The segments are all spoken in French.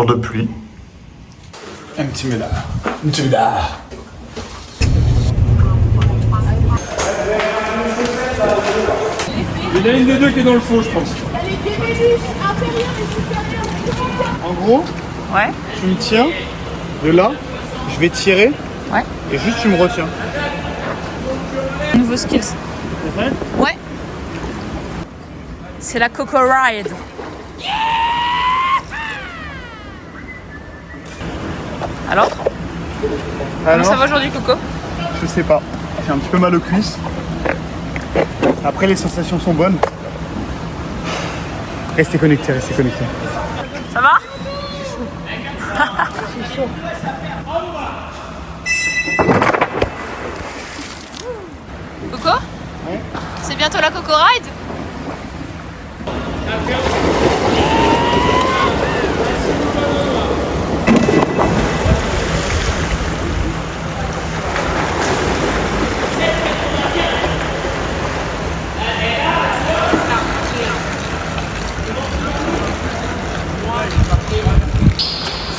jour de pluie. Un petit médard. Un petit médard. Il y en a une des deux qui est dans le faux, je pense. Il y a les déménus inférieurs et supérieurs. En gros, Ouais. tu me tiens de là, je vais tirer Ouais. et juste tu me retiens. Nouveau skills. C'est vrai? Ouais. C'est la Coco Ride. Alors Comment ça va aujourd'hui, Coco? Je sais pas. J'ai un petit peu mal aux cuisses. Après, les sensations sont bonnes. Restez connectés, restez connectés. Ça va? Coco? Ouais. C'est bientôt la Coco Ride?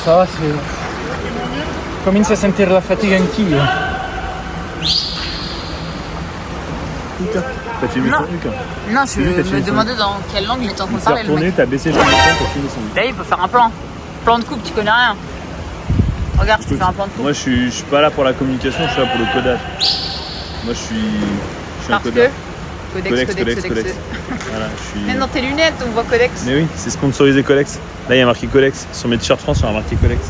Ça va, c'est... Comincio a sentire la fatica anch'io. T'as filmé Non. son truc, hein. Non, je Oui, t'as me filmé son- demandais dans quelle langue il était en train Il de s'est parler, le retourné, mec. t'as baissé le téléphone, t'as filmé son truc. Là, il peut faire un plan. Plan de coupe, tu connais rien. Regarde, je te fais un plan de coupe. Moi, je suis pas là pour la communication, je suis là pour le codage. Moi, je suis un Parce codeur. que... Codex. Voilà, je suis... Même dans tes lunettes, on voit Codex. Mais oui, c'est sponsorisé Colex. Là, il y a marqué Colex. Sur mes t-shirts France, il y a marqué Colex.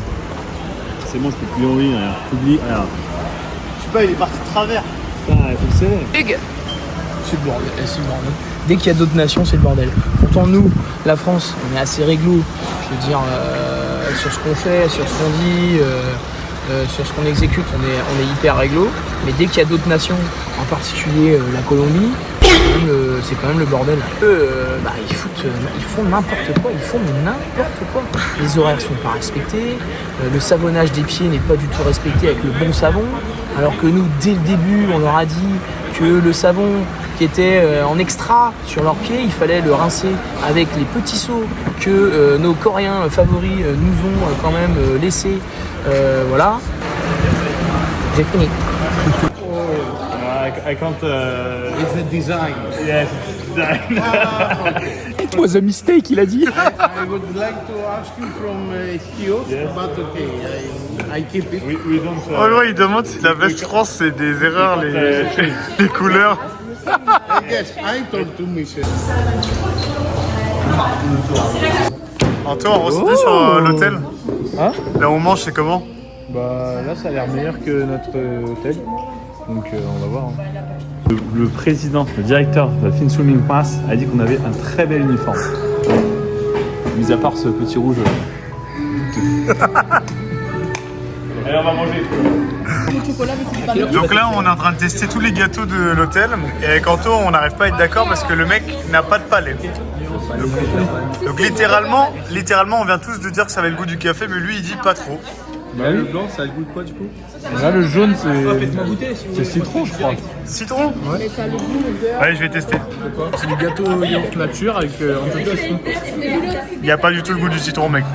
C'est bon, je peux plus envie, regarde. Oublie, regarde. Je sais pas, il est parti de travers. Putain, il faut le serrer. Hugues. C'est le bordel, c'est le bordel. Dès qu'il y a d'autres nations, c'est le bordel. Pourtant, nous, la France, on est assez réglo. Je veux dire, sur ce qu'on fait, sur ce qu'on dit, sur ce qu'on exécute, on est hyper réglo. Mais dès qu'il y a d'autres nations, en particulier la Colombie, c'est quand même le bordel. Eux, ils font n'importe quoi, Les horaires sont pas respectés, le savonnage des pieds n'est pas du tout respecté avec le bon savon. Alors que nous, dès le début, on leur a dit que le savon qui était en extra sur leurs pieds, il fallait le rincer avec les petits seaux que nos Coréens favoris nous ont quand même laissés. Voilà. J'ai fini. I can't... It's the design. Yes, design. It was a mistake, il a dit. I would like to ask you from Chios, Yes. but okay, I keep it. We don't... Oh non, il demande si la veste France, c'est des erreurs, les couleurs. I guess I told to Michel. Antoine, on reçoit sur l'hôtel. Hein? Là où on mange, c'est comment? Bah là, ça a l'air meilleur que notre hôtel. Donc on va voir. Hein. Le président, le directeur de la Fin Swimming Pass a dit qu'on avait un très bel uniforme. Mis à part ce petit rouge. Allez, on va manger. Donc là, on est en train de tester tous les gâteaux de l'hôtel. Et avec Anto, on n'arrive pas à être d'accord parce que le mec n'a pas de palais. Donc littéralement, on vient tous de dire que ça avait le goût du café, mais lui, il dit pas trop. Bah, le blanc, ça a le goût de quoi du coup? Là, le jaune, c'est citron, je crois. Citron? Ouais. Allez, je vais tester. C'est du gâteau yaourt nature avec un peu de citron. Il n'y a pas du tout le goût du citron, mec.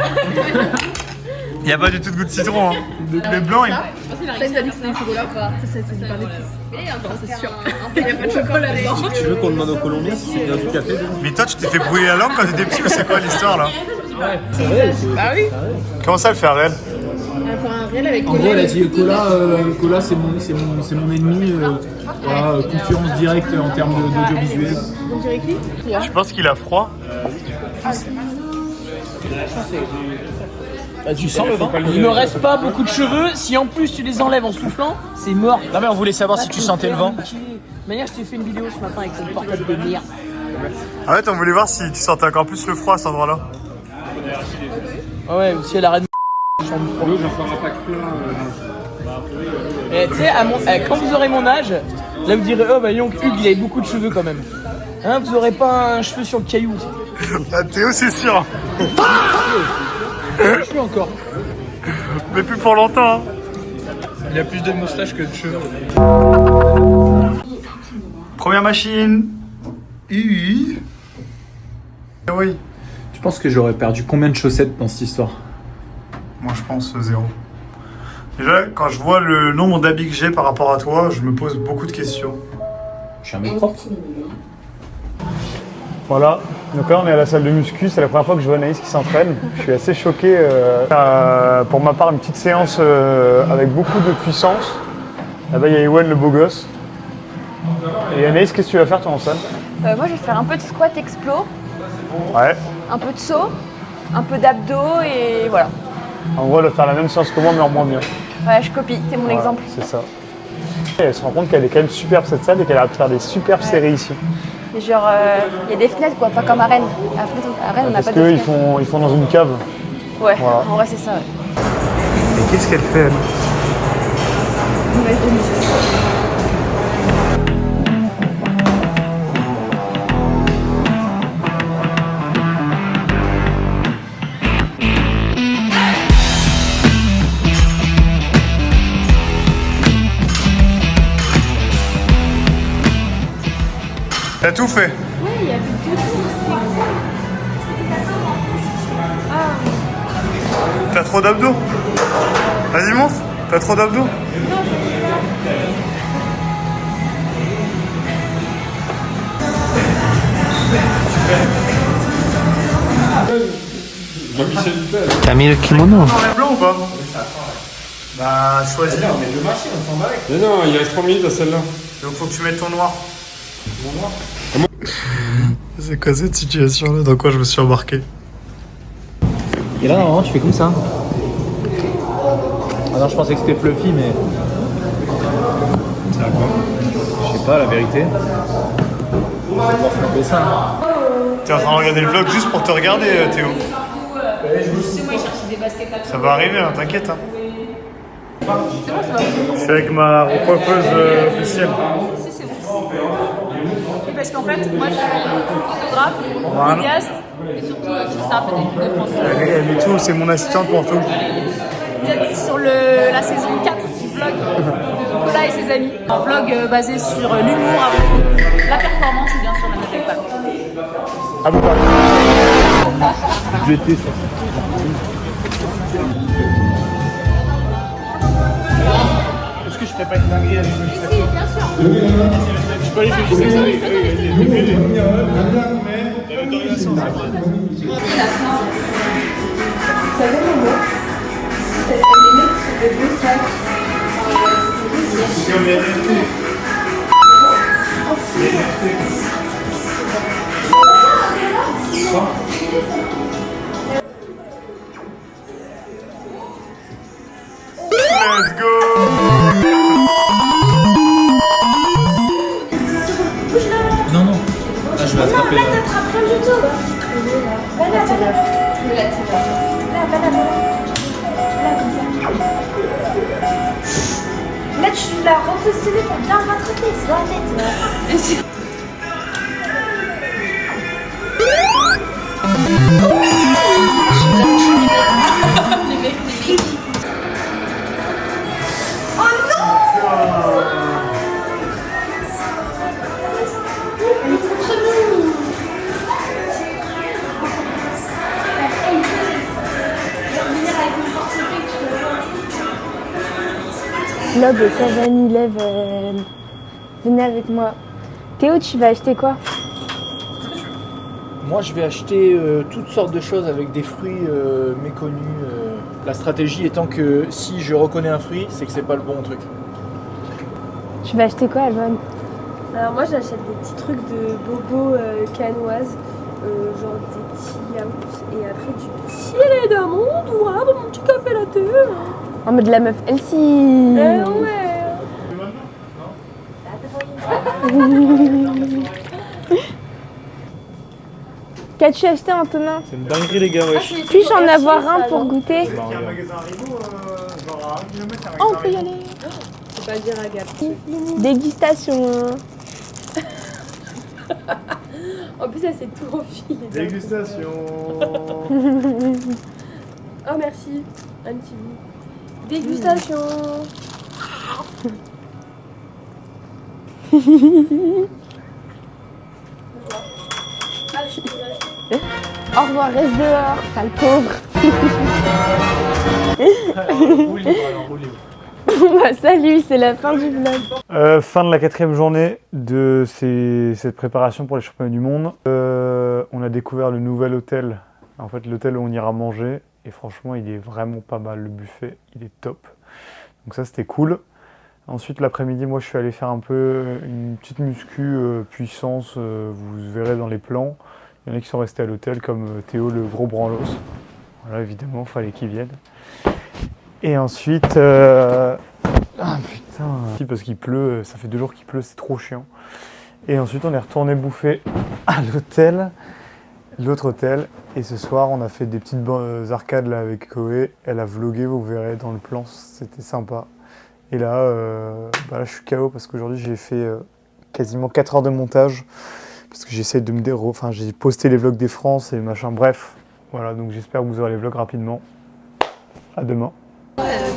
Il n'y a pas du tout de goût de citron. Hein. Le blanc, il... Ça, il a dit que c'était du chocolat ou pas? Ça, c'est pas d'épices. C'est sûr. Il n'y a pas de chocolat dedans. Tu veux qu'on demande aux Colombiens si c'est bien du café? Mais toi, tu t'es fait brouiller la langue quand t'étais petit, c'est quoi l'histoire là? Bah oui. Comment ça, le faire réel? On va faire un réel avec En gros, elle a dit Cola, c'est mon ennemi. Voilà, concurrence directe en termes d'audiovisuel. On dirait qui? Je pense qu'il a froid. Bah, tu sens le vent. Il me reste pas beaucoup de cheveux. Si en plus tu les enlèves en soufflant, c'est mort. Non mais on voulait savoir si tu sentais le vent. De toute manière, je t'ai fait une vidéo ce matin avec ton portable de merde. En fait, on voulait voir si tu sentais encore plus le froid à cet endroit-là. Ah ouais, ou si elle arrête de Et tu sais, quand vous aurez mon âge, là vous direz, oh bah donc Hugues il avait beaucoup de cheveux quand même. Hein, vous aurez pas un cheveu sur le caillou. Ah, Théo, c'est sûr. Je suis encore. Mais plus pour longtemps. Hein. Il a plus de moustache que de cheveux. Première machine. Oui. Tu penses que j'aurais perdu combien de chaussettes dans cette histoire? pense 0. Déjà, quand je vois le nombre d'habits que j'ai par rapport à toi, je me pose beaucoup de questions. Je suis un mec propre. Voilà, donc là on est à la salle de muscu, c'est la première fois que je vois Anaïs qui s'entraîne. Je suis assez choqué. Pour ma part, une petite séance avec beaucoup de puissance. Là-bas il y a Ewan le beau gosse. Et Anaïs, qu'est-ce que tu vas faire toi en salle? Moi, je vais faire un peu de squat explo, Ouais, un peu de saut, un peu d'abdos et voilà. en gros elle va faire la même séance que moi mais en moins bien. Ouais, je copie, c'est mon Voilà, exemple. c'est ça. Et elle se rend compte qu'elle est quand même superbe cette salle et qu'elle a pu faire des superbes séries ici. Et genre, il y a des fenêtres quoi, pas comme à Rennes. À Rennes, on n'a Parce pas de qu'eux fenêtres. ils font dans une cave. Ouais, Voilà. en vrai, c'est ça. Ouais. Et qu'est-ce qu'elle fait elle? T'as tout fait? Ouais, il y a plus de T'as trop d'abdos? Vas-y montre. T'as trop d'abdos? T'as mis le kimono? Blanc ou pas? Bah choisis. Mais non, il reste 3 minutes à celle-là. Donc faut que tu mettes ton noir. Mon noir? C'est quoi cette situation là? Dans quoi je me suis embarqué? Et là, normalement, tu fais comme ça. Ah non, je pensais que c'était fluffy, mais. C'est à quoi? Je sais pas, la vérité. On va pouvoir snapper ça. T'es en train de regarder le vlog juste pour te regarder, Théo. Ça va arriver, hein, t'inquiète. Hein. Je suis avec ma coiffeuse officielle. Si, c'est bon. Oui, parce qu'en fait, moi je suis photographe, Voilà. vidéaste et surtout je fais un peu d'équipe de France. Elle est tout, c'est mon assistante pour tout. J'habite sur la saison 4 du vlog de Nicolas et ses amis. Un vlog basé sur l'humour, la performance et bien sûr la note avec Palme. À vous parler. J'étais sur Est-ce que je ferais pas une dinguerie avec une station? Bien sûr. Je peux aller faire Let's go! Non, non. Là, je vais attraper. Là, tu l'as repositionné pour bien rattraper, c'est dans la tête. Lob, Savani, Lève, venez avec moi. Théo, tu vas acheter quoi? Moi, je vais acheter toutes sortes de choses avec des fruits méconnus. La stratégie étant que si je reconnais un fruit, c'est que c'est pas le bon truc. Tu vas acheter quoi, Alban? Alors moi j'achète des petits trucs de bobo canoise, genre des petits yaourts et après du petit lait d'amande, voilà, dans mon petit café latte. En mode la meuf Elsie. Ouais. Qu'as-tu acheté, Antonin? C'est une dinguerie, les gars, wesh. Puis-je en avoir un pour goûter? Il y a un magasin Haribo, genre à 1 km avec Oh, on peut y aller. Faut pas le dire à Gab. Dégustation. En plus elle s'est tout enfilé. Dégustation. Oh merci, un petit bout. Dégustation. Au revoir, reste dehors, sale pauvre. Bah, salut, c'est la fin du vlog. Fin de la 4e journée de cette préparation pour les championnats du monde. On a découvert le nouvel hôtel, en fait l'hôtel où on ira manger. Et franchement, il est vraiment pas mal, le buffet, il est top. Donc ça, c'était cool. Ensuite, l'après-midi, moi, je suis allé faire un peu une petite muscu puissance. Vous verrez dans les plans. Il y en a qui sont restés à l'hôtel, comme Théo, le gros branlos. Voilà, évidemment, il fallait qu'il vienne. Et ensuite... Ah putain, parce qu'il pleut, ça fait 2 jours qu'il pleut, c'est trop chiant. Et ensuite, on est retourné bouffer à l'hôtel, l'autre hôtel. Et ce soir, on a fait des petites arcades là avec Koé. Elle a vlogué, vous verrez dans le plan, c'était sympa. Et là, là, je suis KO parce qu'aujourd'hui, j'ai fait quasiment 4 heures de montage. Parce que j'essaie de me enfin, j'ai posté les vlogs des France et machin, bref. Voilà, donc j'espère que vous aurez les vlogs rapidement. À demain.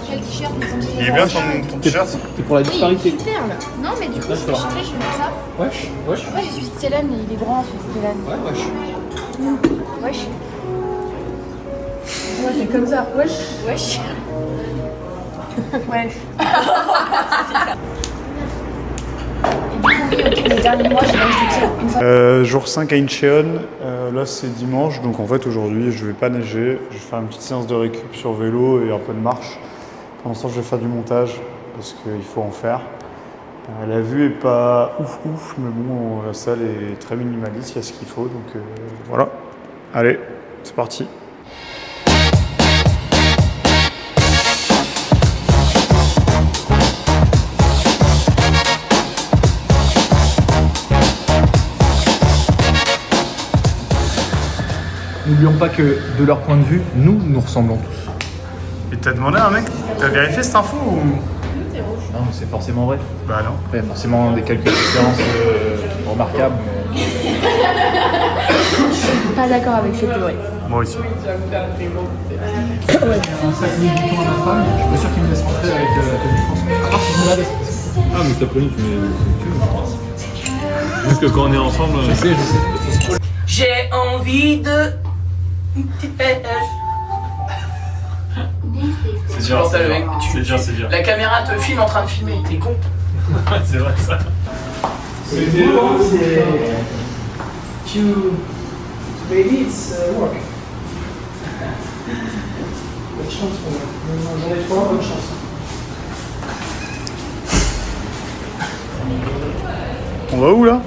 Quel t-shirt? Il est bien ton t-shirt. C'est pour la disparité. Super là. Non, mais du coup, je vais changer, je vais mettre ça. Wesh, wesh. Ouais, je suis Stellan, il est grand, ce Stellan. Ouais, wesh. Wesh. Moi, j'ai comme ça. Wesh. Wesh. Wesh. Les derniers mois, j'ai une fois. Jour 5 à Incheon, là c'est dimanche, donc en fait aujourd'hui je vais pas nager, je vais faire une petite séance de récup sur vélo et un peu de marche. Pendant ce temps je vais faire du montage, parce qu'il faut en faire. La vue est pas ouf, mais bon la salle est très minimaliste, il y a ce qu'il faut, donc voilà. Allez, c'est parti. N'oublions pas que, de leur point de vue, nous ressemblons tous. Et t'as demandé à un mec? T'as vérifié cette info ou? Non, mais c'est forcément vrai. Bah non. Il y a forcément des quelques différences remarquables. Mais... Je suis pas d'accord avec cette théorie. Moi aussi. C'est 5 minutes du temps à ma femme, je suis pas sûr qu'il me laisse rentrer avec la tenue France. Je me la laisse. Ah, mais t'as prévu, tu mets. Juste que quand on est ensemble. Je sais. J'ai envie de. Une petite pêche. C'est dur, c'est dur. C'est dur, c'est dur. La caméra te filme en train de filmer, t'es con. C'est vrai ça. C'est Baby, it's work. Bonne chance, j'en ai 3, bonne chance. On va où là?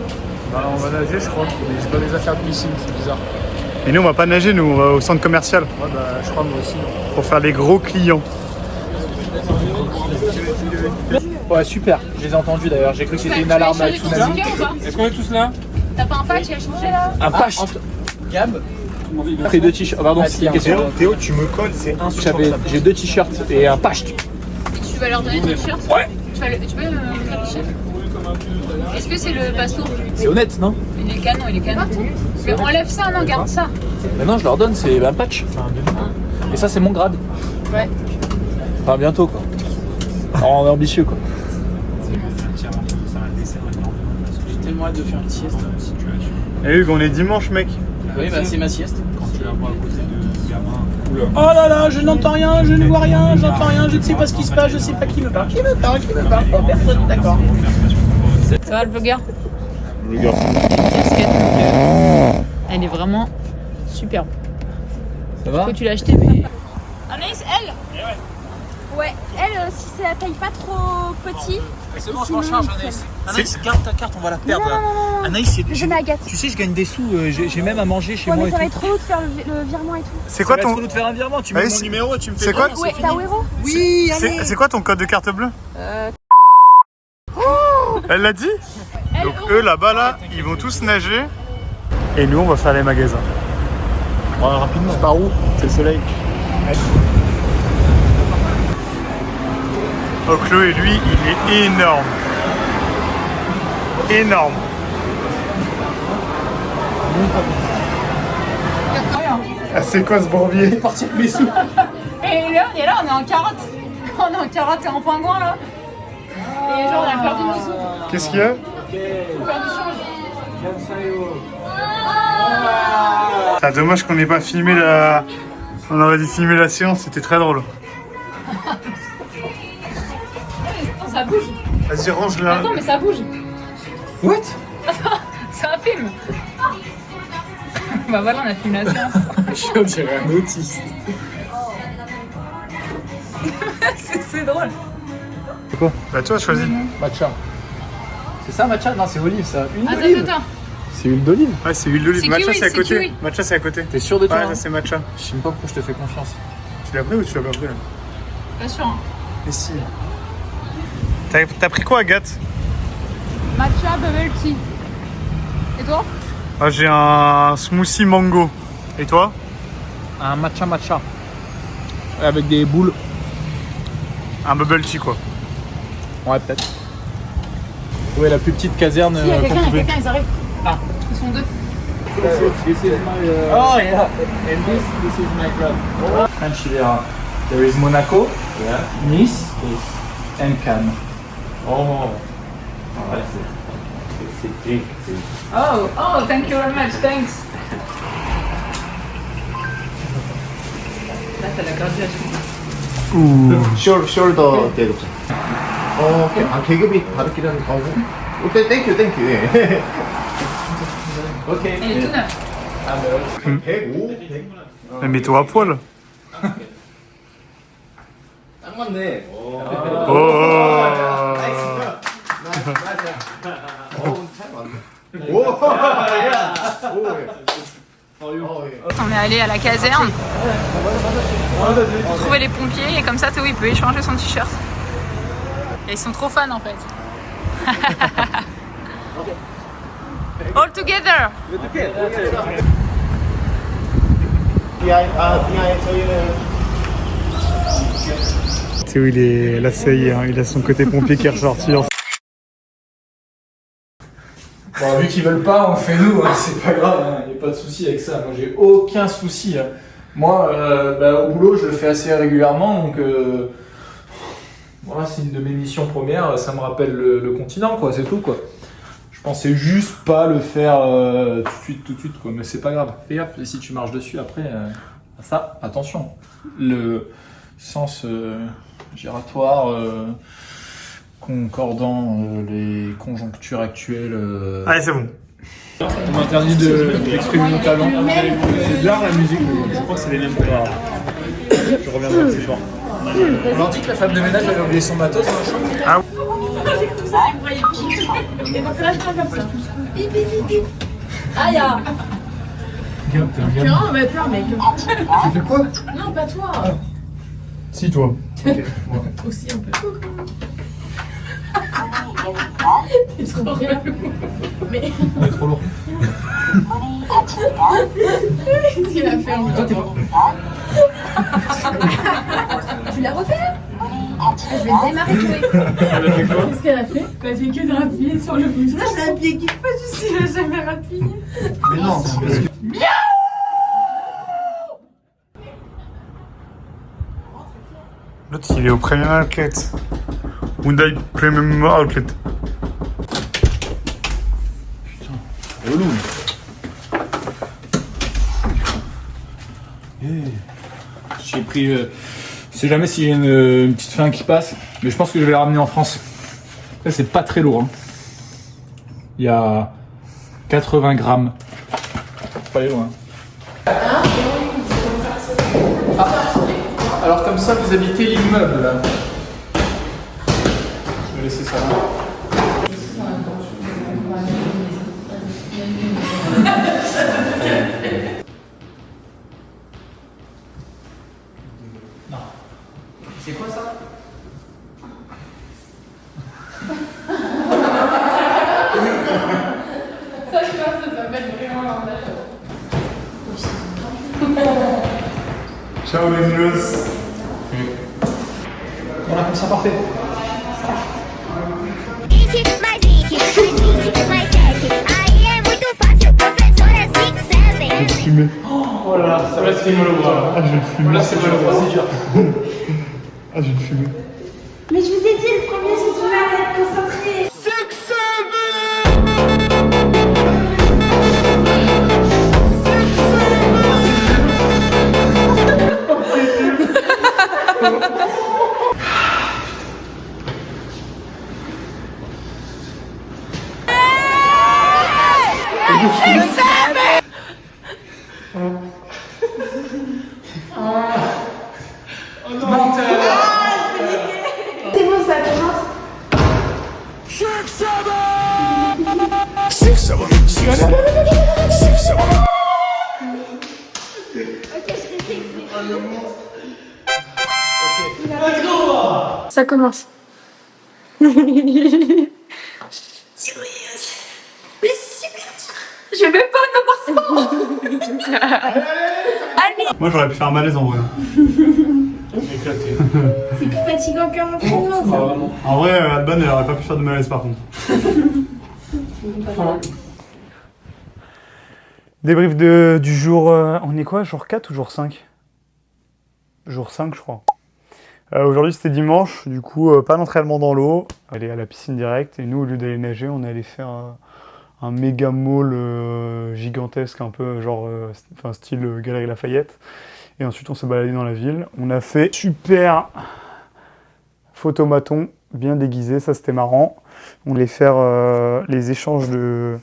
Bah, on va nager, je crois, mais j'ai pas les affaires de piscine, c'est bizarre. Et nous on va pas nager, nous on va au centre commercial. Ouais, bah, je crois moi aussi. Pour faire les gros clients. Ouais, super, je les ai entendus d'ailleurs, j'ai cru que c'était une alarme à tsunami. Est-ce qu'on est tous là? T'as pas un patch à changer là? Un patch. Gab, pris 2 t-shirts. Pardon, c'est une question. Théo, tu me codes, c'est insupportable. J'ai 2 t-shirts et un patch. Tu vas leur donner ton t-shirt? Ouais. Tu peux me faire le t-shirt? Est-ce que c'est le passo? C'est honnête, non? Il est canon, il est canon. Mais enlève ça, non, garde ça. Mais non, je leur donne, c'est un patch. Et ça, c'est mon grade. Ouais. Enfin, bientôt, quoi. Alors, on est ambitieux, quoi. J'ai tellement hâte de faire une sieste. Eh Hugues, on est dimanche, mec. Oui, bah, c'est ma sieste. Quand tu la vois à côté de gamin. Oh là là, je n'entends rien, je ne vois rien, j'entends rien, je ne sais pas ce qui se passe, je ne sais pas qui me parle. Qui me parle? Oh, personne, d'accord. Ça va le vlogger? Le gars. Elle est vraiment superbe. Ça va? Que tu l'as acheté, mais. Anaïs, elle Ouais, elle, si c'est la taille pas trop petit. C'est bon, je m'en charge, Anaïs. Anaïs, garde ta carte, on va la perdre. Non. Anaïs, Je m'agace. tu sais, je gagne des sous, j'ai même à manger chez Ouais, moi. mais ça va et être tout. trop lourd de faire le virement et tout. C'est quoi ton. Ça va être de faire un virement, tu mets Anaïs, mon numéro et tu me fais c'est quoi? Ouais, Tawero. Oui, allez. C'est quoi ton code de carte bleue? Elle l'a dit? Donc eux là-bas là, ils vont tous nager. Et nous on va faire les magasins. Rapidement. C'est par où? C'est le soleil. Oh Chloé, lui, il est énorme. Énorme. Ah, c'est quoi ce bourbier? C'est parti avec mes sous. Et là, on est en carotte. On est en carotte et en pingouin là. Et genre, on a perdu nos sous. Qu'est-ce qu'il y a? Faut faire du change. Ah, dommage qu'on n'ait pas filmé la... On aurait dû filmer la séance, c'était très drôle. ça bouge. Vas-y, range-le. Attends, mais ça bouge. What? C'est un film. Bah voilà, on a filmé la séance. Je dirais un autiste. C'est drôle. Bah, toi, choisis. Matcha. C'est ça, matcha? Non, c'est olive, ça. Une Attends, olive. attends. C'est huile d'olive. Ouais, c'est huile d'olive. C'est Matcha, kiwi, c'est à c'est côté. kiwi. Matcha, c'est à côté. T'es sûr de toi? Ouais, hein ça, c'est matcha. Je sais même pas pourquoi je te fais confiance. Tu l'as pris ou tu l'as pas pris là? Pas sûr. Hein. Mais si. T'as pris quoi, Agathe? Matcha bubble tea. Et toi? Ah, j'ai un smoothie mango. Et toi? Un matcha. Avec des boules. Un bubble tea, quoi. Ouais, peut-être. Ouais, la plus petite caserne Il y a qu'on pouvait. quelqu'un, ils arrivent. Ah, ils sont deux. This is my, oh yeah, and this is my club. French Riviera. There is Monaco, Nice, and Cannes. Oh, ouais, c'est big. Oh, thank you very much, thanks. Là, t'as la graduation. 숄더 때도. 아 계급이 다르긴 한 거고. 오케이, 땡큐. 예. Ok. Il est tout neuf. 105. Mets-toi à poil. 딱 맞네. Oh. 잘 맞네. 오. 야. On est allé à la caserne pour trouver les pompiers et comme ça Théo il peut échanger son t-shirt. Et ils sont trop fans en fait. All together. Théo, il est là, ça y est, hein, il a son côté pompier qui est ressorti. Bon, vu qu'ils veulent pas, on fait nous, hein, c'est pas grave, il n'y a pas de souci avec ça. Moi, j'ai aucun souci. Hein. Moi, au boulot, je le fais assez régulièrement, donc voilà, c'est une de mes missions premières. Ça me rappelle le continent, quoi, c'est tout, quoi. Je pensais juste pas le faire tout de suite, quoi, mais c'est pas grave. Fais gaffe, si tu marches dessus après, ça, attention. Le sens giratoire. Concordant les conjonctures actuelles. Allez, c'est bon. On m'interdit d'exprimer mon talent. C'est de l'art, la musique, mais je crois que c'est les mêmes pour l'art. Je reviendrai ce soir. On leur dit que la femme de ménage avait oublié son matos dans la chambre. Ah Ah, y'a. On va faire mec. Tu fais quoi? Non, pas toi. Si, toi. Aussi un peu. T'es trop relou. Mais. C'est trop lourd. Qu'est-ce qu'il a fait en fait? Tu l'as refait là? Je vais te démarrer, Chloé. Qu'est-ce qu'elle a fait? Elle a fait que de rappuyer sur le bouton. Je l'ai appuyé qu'il faut, je sais, elle a jamais rappuyé. Mais non, c'est parce que. L'autre, il est au Premium Outlet. Hyundai Premium Outlet. Relou. J'ai pris. Je sais jamais s'il y a une petite faim qui passe, mais je pense que je vais la ramener en France. Là, c'est pas très lourd. Hein. Il y a 80 grammes. Pas aller loin. Ah, alors comme ça, vous habitez l'immeuble là. Je vais laisser ça là. Non. C'est quoi ça? Ça, je pense que ça s'appelle vraiment l'emballage. Ciao, les news. Voilà, comme ça, parfait. Je vais fumer. Oh là là, ça va être malheureux. Ah, je vais fumer. Là, c'est malheureux, c'est dur. Ah, je vais fumer. Mais je vous ai dit, le premier, j'ai du mal à être concentré. C'est bon, ça commence. Ça commence. Je vais pas Moi j'aurais pu faire un malaise en vrai. Éclaté. C'est plus fatigant qu'un entraînement, ça. En vrai, Alban elle aurait pas pu faire de malaise par contre. Débrief du jour. On est quoi? Jour 4 ou jour 5? Jour 5 je crois. Aujourd'hui c'était dimanche, du coup pas d'entraînement dans l'eau. On allait à la piscine direct et nous au lieu d'aller nager on est allé faire un méga mall gigantesque un peu genre style Galerie Lafayette. Et ensuite on s'est baladé dans la ville. On a fait super photomaton bien déguisé, ça c'était marrant. On allait faire les échanges de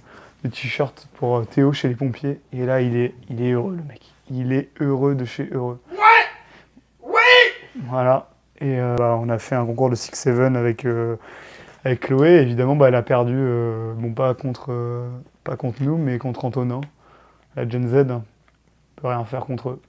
t-shirts pour Théo chez les pompiers. Et là il est heureux le mec. Il est heureux de chez heureux. Voilà, et on a fait un concours de 6-7 avec Chloé. Évidemment, elle a perdu, bon pas contre nous, mais contre Antonin, la Gen Z. On peut rien faire contre eux.